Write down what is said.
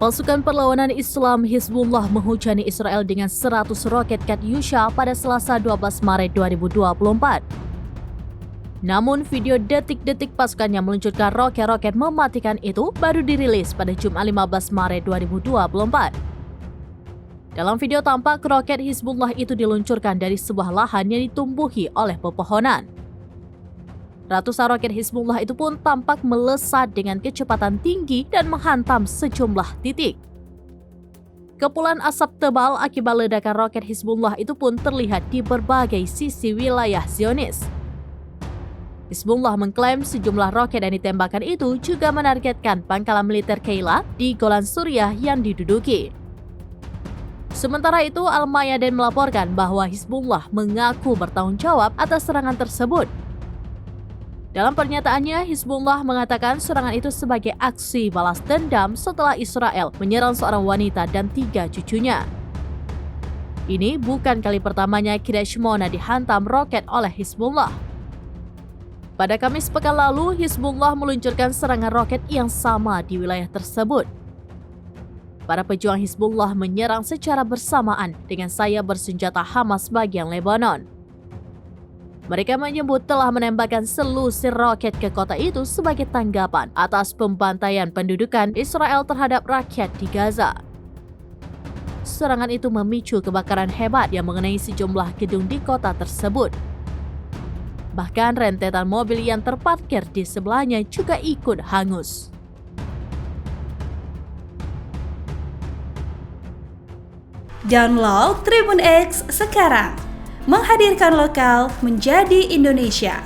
Pasukan Perlawanan Islam Hizbullah menghujani Israel dengan 100 roket Katyusha pada Selasa 12 Maret 2024. Namun video detik-detik pasukannya meluncurkan roket-roket mematikan itu baru dirilis pada Jumat 15 Maret 2024. Dalam video tampak roket Hizbullah itu diluncurkan dari sebuah lahan yang ditumbuhi oleh pepohonan. Ratusan roket Hizbullah itu pun tampak melesat dengan kecepatan tinggi dan menghantam sejumlah titik. Kepulan asap tebal akibat ledakan roket Hizbullah itu pun terlihat di berbagai sisi wilayah Zionis. Hizbullah mengklaim sejumlah roket yang ditembakkan itu juga menargetkan pangkalan militer Keila di Golan Suriah yang diduduki. Sementara itu, Al-Mayadin melaporkan bahwa Hizbullah mengaku bertanggung jawab atas serangan tersebut. Dalam pernyataannya, Hizbullah mengatakan serangan itu sebagai aksi balas dendam setelah Israel menyerang seorang wanita dan 3 cucunya. Ini bukan kali pertamanya Kiryat Shmona dihantam roket oleh Hizbullah. Pada Kamis pekan lalu, Hizbullah meluncurkan serangan roket yang sama di wilayah tersebut. Para pejuang Hizbullah menyerang secara bersamaan dengan sayap bersenjata Hamas bagian Lebanon. Mereka menyebut telah menembakkan selusir roket ke kota itu sebagai tanggapan atas pembantaian pendudukan Israel terhadap rakyat di Gaza. Serangan itu memicu kebakaran hebat yang mengenai sejumlah gedung di kota tersebut. Bahkan rentetan mobil yang terparkir di sebelahnya juga ikut hangus. Download Tribun X sekarang, menghadirkan lokal menjadi Indonesia.